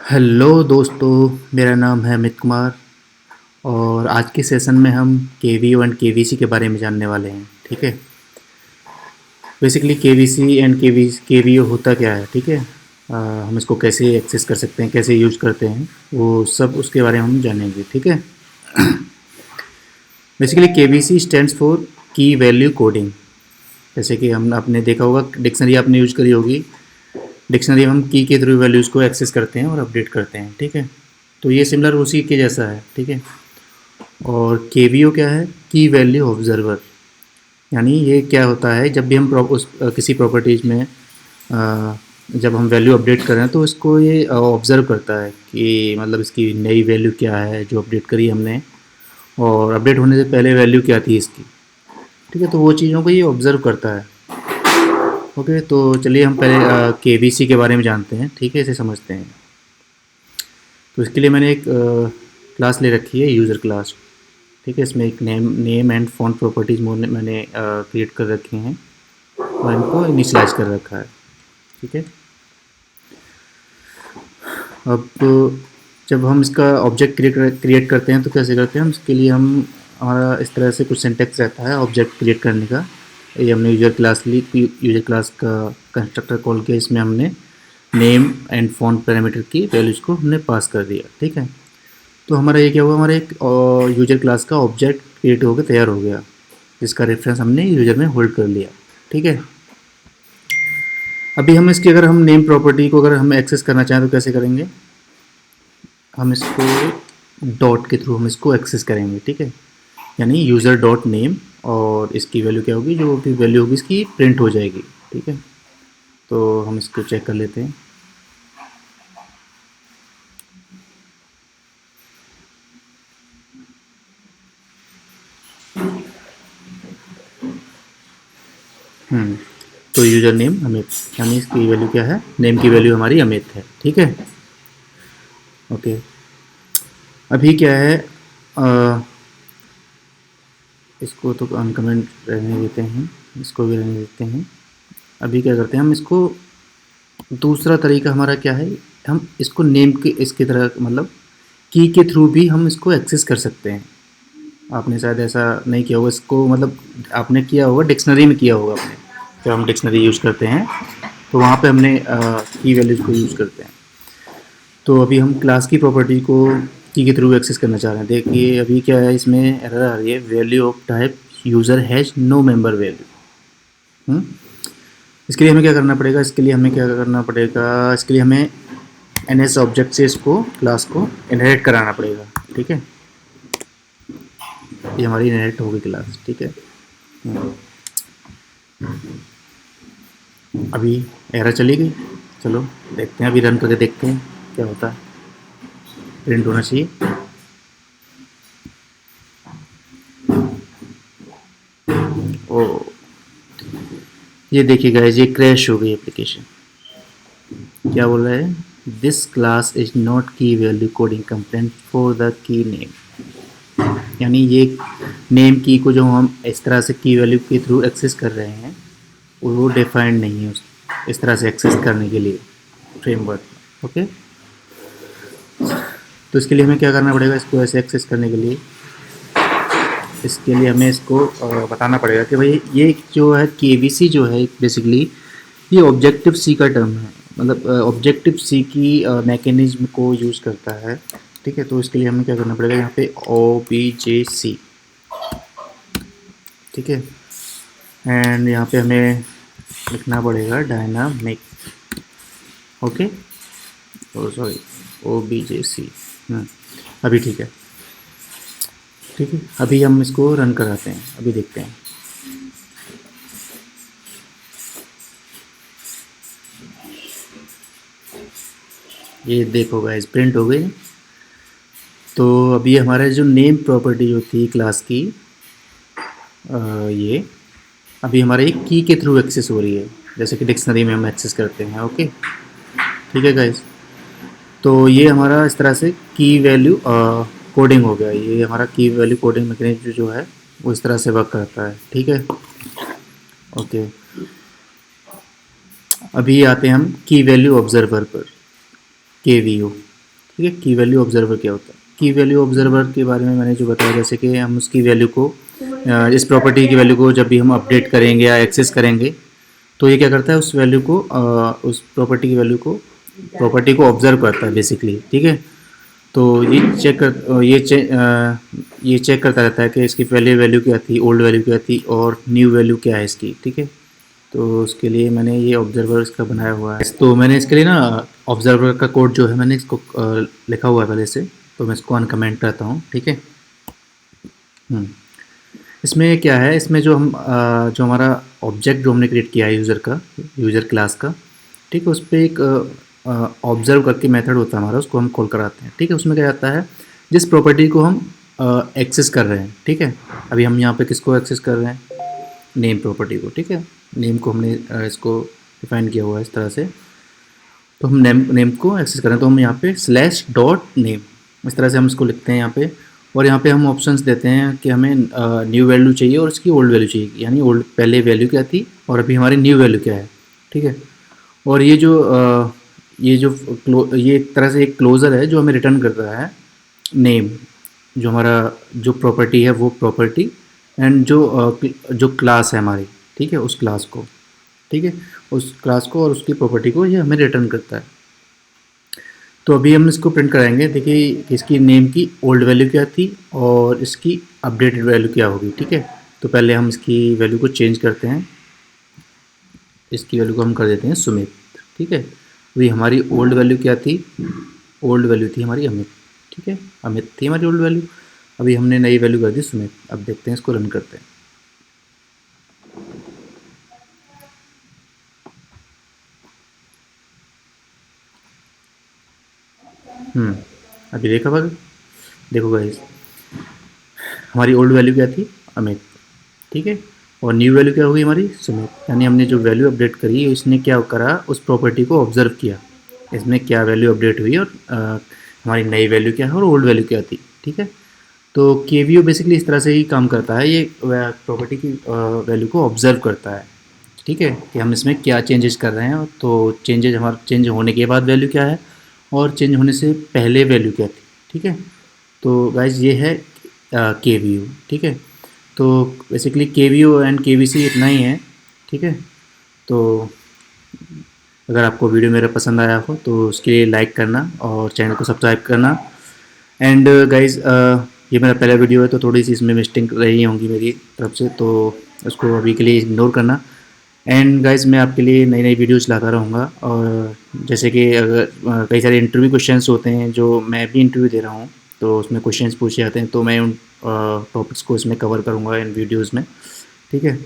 Hello दोस्तों, मेरा नाम है अमित कुमार और आज के सेशन में हम केवीओ एंड केवीसी के बारे में जानने वाले हैं। ठीक है। बेसिकली केवीसी एंड केवीओ होता क्या है, ठीक है। हम इसको कैसे एक्सेस कर सकते हैं, कैसे यूज करते हैं, वो सब उसके बारे में हम जानेंगे। ठीक है। बेसिकली केवीसी स्टैंड्स फॉर की वैल्यू कोडिंग। जैसे कि हम आपने देखा होगा, डिक्शनरी आपने यूज करी होगी। डिक्शनरी में हम की के थ्रू वैल्यूज़ को एक्सेस करते हैं और अपडेट करते हैं। ठीक है। तो ये सिमिलर उसी के जैसा है। ठीक है। और केवीओ क्या है? की वैल्यू ऑब्जर्वर। यानी ये क्या होता है, जब भी हम किसी प्रॉपर्टीज़ में जब हम वैल्यू अपडेट कर रहे हैं तो इसको ये ऑब्ज़र्व करता है कि मतलब इसकी नई वैल्यू क्या है जो अपडेट करी हमने, और अपडेट होने से पहले वैल्यू क्या थी इसकी। ठीक है। तो वो चीज़ों को ये ऑब्ज़र्व करता है। ओके। तो चलिए हम पहले केवीसी के बारे में जानते हैं। ठीक है, इसे समझते हैं। तो इसके लिए मैंने एक क्लास ले रखी है, यूज़र क्लास। ठीक है। इसमें एक नेम एंड फ़ॉन्ट प्रॉपर्टीज़ मैंने क्रिएट कर रखी हैं और इनको इनिशियलाइज़ कर रखा है। ठीक है। अब जब हम इसका ऑब्जेक्ट क्रिएट करते हैं तो कैसे करते हैं हम इसके लिए, हम हमारा इस तरह से कुछ सिंटेक्स रहता है ऑब्जेक्ट क्रिएट करने का। ये हमने यूज़र क्लास ली, यूज़र क्लास का कंस्ट्रक्टर कॉल किया, इसमें हमने नेम एंड फ़ॉन्ट पैरामीटर की वैल्यूज़ को हमने पास कर दिया। ठीक है। तो हमारा ये क्या हुआ, हमारा एक यूजर क्लास का ऑब्जेक्ट क्रिएट होकर तैयार हो गया, जिसका रेफरेंस हमने यूजर में होल्ड कर लिया। ठीक है। अभी हम इसकी, अगर हम नेम प्रॉपर्टी को अगर हम एक्सेस करना चाहें तो कैसे करेंगे, हम इसको डॉट के थ्रू हम इसको एक्सेस करेंगे। ठीक है। यानी यूज़र डॉट नेम, और इसकी वैल्यू क्या होगी, जो भी वैल्यू होगी इसकी प्रिंट हो जाएगी। ठीक है। तो हम इसको चेक कर लेते हैं। तो यूज़र नेम अमित, यानी इसकी वैल्यू क्या है, नेम की वैल्यू हमारी अमित है। ठीक है। ओके। अभी क्या है, इसको तो अनकमेंट रहने देते हैं, इसको भी रहने देते हैं। अभी क्या करते हैं, हम इसको दूसरा तरीका हमारा क्या है, हम इसको नेम के इसकी तरह मतलब की के थ्रू भी हम इसको एक्सेस कर सकते हैं। आपने शायद ऐसा नहीं किया होगा इसको, मतलब आपने किया होगा डिक्शनरी में किया होगा आपने, जब हम डिक्शनरी यूज़ करते हैं तो वहाँ पे हमने की वैल्यूज़ को यूज़ करते हैं। तो अभी हम क्लास की प्रॉपर्टी को की के थ्रू एक्सेस करना चाह रहे हैं। देखिए अभी क्या है, इसमें एरर आ रही है, value of type user has no member value. इसके लिए हमें क्या करना पड़ेगा, इसके लिए हमें एन एस ऑब्जेक्ट से इसको क्लास को इनहेरिट कराना पड़ेगा। ठीक है। ये हमारी इनहेरिट होगी क्लास। ठीक है। अभी एरर चली गई। चलो देखते हैं, अभी रन करके देखते हैं क्या होता है। प्रिंट होना चाहिए। ओ, ये देखिए गाइस, ये क्रैश हो गई एप्लीकेशन। क्या बोल रहा है, दिस क्लास इज नॉट की value coding complaint for the key name. यानी ये नेम की को जो हम इस तरह से की वैल्यू के थ्रू एक्सेस कर रहे हैं वो डिफाइंड नहीं है इस तरह से एक्सेस करने के लिए फ्रेमवर्क। ओके। तो इसके लिए हमें क्या करना पड़ेगा, इसको ऐसे एक्सेस करने के लिए, इसके लिए हमें इसको बताना पड़ेगा कि भाई ये जो है केवीसी जो है बेसिकली ये ऑब्जेक्टिव सी का टर्म है, मतलब ऑब्जेक्टिव सी की मैकेनिज्म को यूज़ करता है। ठीक है। तो इसके लिए हमें क्या करना पड़ेगा, यहाँ पे OBJC। ठीक है। एंड यहाँ पे हमें लिखना पड़ेगा डायनामिक। ओके। ओ सॉरी, OBJC। अभी ठीक है। ठीक है। अभी हम इसको रन कराते हैं, अभी देखते हैं। ये देखो गाइस, प्रिंट हो गई। तो अभी हमारा जो नेम प्रॉपर्टी जो थी क्लास की, ये अभी हमारे एक की के थ्रू एक्सेस हो रही है, जैसे कि डिक्शनरी में हम एक्सेस करते हैं। ओके। ठीक है गाइस। तो ये हमारा इस तरह से की वैल्यू कोडिंग हो गया। ये हमारा की वैल्यू कोडिंग मैकेनिज्म जो है वो इस तरह से वर्क करता है। ठीक है। ओके। अभी आते हैं हम की वैल्यू ऑब्जर्वर पर, KVO। ठीक है। की वैल्यू ऑब्जर्वर क्या होता है? की वैल्यू ऑब्जर्वर के बारे में मैंने जो बताया, जैसे कि हम उसकी वैल्यू को इस प्रॉपर्टी की वैल्यू को जब भी हम अपडेट करेंगे या एक्सेस करेंगे, तो ये क्या करता है, उस वैल्यू को उस प्रॉपर्टी की वैल्यू को प्रॉपर्टी को ऑब्जर्व करता है बेसिकली, ठीक है। तो ये चेक करता रहता है कि इसकी पहले वैल्यू क्या थी, ओल्ड वैल्यू क्या थी और न्यू वैल्यू क्या है इसकी, ठीक है। तो उसके लिए मैंने ये ऑब्जर्वर इसका बनाया हुआ है। तो मैंने इसके लिए ना ऑब्जर्वर का कोड जो है मैंने इसको लिखा हुआ है पहले से, तो मैं इसको अनकमेंट करता हूँ, ठीक है। इसमें क्या है, इसमें जो जो हमारा ऑब्जेक्ट जो हमने क्रिएट किया है यूज़र का, यूज़र क्लास का, ठीक है, उस पर एक ऑब्जर्व करके मेथड होता है हमारा, उसको हम कॉल कराते हैं, ठीक है। उसमें क्या आता है, जिस प्रॉपर्टी को हम एक्सेस कर रहे हैं, ठीक है। अभी हम यहाँ पे किसको एक्सेस कर रहे हैं, नेम प्रॉपर्टी को, ठीक है। नेम को हमने इसको डिफाइन किया हुआ है इस तरह से, तो हम नेम को एक्सेस करें तो हम यहाँ पे स्लैश डॉट नेम, इस तरह से हम इसको लिखते हैं यहाँ पे। और यहाँ पे हम ऑप्शंस देते हैं कि हमें न्यू वैल्यू चाहिए और इसकी ओल्ड वैल्यू चाहिए, यानी ओल्ड पहले वैल्यू क्या थी और अभी हमारी न्यू वैल्यू क्या है, ठीक है। और ये ये एक तरह से एक क्लोजर है जो हमें रिटर्न करता है नेम, जो हमारा जो प्रॉपर्टी है वो प्रॉपर्टी, एंड जो क्लास है हमारी, ठीक है, उस क्लास को, ठीक है, उस क्लास को और उसकी प्रॉपर्टी को ये हमें रिटर्न करता है। तो अभी हम इसको प्रिंट कराएंगे, देखिए इसकी नेम की ओल्ड वैल्यू क्या थी और इसकी अपडेटेड वैल्यू क्या होगी, ठीक है। तो पहले हम इसकी वैल्यू को चेंज करते हैं, इसकी वैल्यू को हम कर देते हैं सुमित, ठीक है। अभी हमारी ओल्ड वैल्यू क्या थी, ओल्ड वैल्यू थी हमारी अमित, ठीक है, अमित थी हमारी ओल्ड वैल्यू। अभी हमने नई वैल्यू कर दी सुमित। अब देखते हैं, इसको रन करते हैं। अभी देखा भाई, देखो गाइस, हमारी ओल्ड वैल्यू क्या थी, अमित, ठीक है, और न्यू वैल्यू क्या होगी हमारी, सुमित। यानी हमने जो वैल्यू अपडेट करी उसने क्या करा, उस प्रॉपर्टी को ऑब्जर्व किया, इसमें क्या वैल्यू अपडेट हुई और हमारी नई वैल्यू क्या है और ओल्ड वैल्यू क्या थी, ठीक है। तो केवीओ बेसिकली इस तरह से ही काम करता है, ये प्रॉपर्टी की वैल्यू को ऑब्जर्व करता है, ठीक है, कि हम इसमें क्या चेंजेस कर रहे हैं। तो चेंजेज हमारा चेंज होने के बाद वैल्यू क्या है और चेंज होने से पहले वैल्यू क्या थी, ठीक है। तो गाइज ये है केवीओ, ठीक है। तो बेसिकली केवीओ एंड केवीसी इतना ही है, ठीक है। तो अगर आपको वीडियो मेरा पसंद आया हो तो उसके लिए लाइक करना और चैनल को सब्सक्राइब करना। एंड गाइज ये मेरा पहला वीडियो है तो थोड़ी सी इसमें मिस्टेक रही होंगी मेरी तरफ से, तो उसको अभी के लिए इग्नोर करना। एंड गाइज मैं आपके लिए नई नई वीडियोस लाता रहूँगा, और जैसे कि अगर कई सारे इंटरव्यू क्वेश्चंस होते हैं जो मैं भी इंटरव्यू दे रहा हूँ, तो उसमें क्वेश्चंस पूछे जाते हैं, तो मैं उन टॉपिक्स को इसमें कवर करूँगा इन वीडियोज़ में, ठीक है।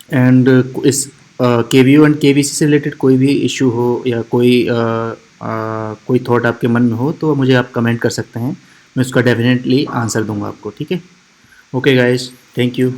एंड इस केवीओ एंड केवीसी से रिलेटेड कोई भी इशू हो या कोई थॉट आपके मन में हो तो मुझे आप कमेंट कर सकते हैं, मैं उसका डेफिनेटली आंसर दूंगा आपको, ठीक है। Okay guys, thank you.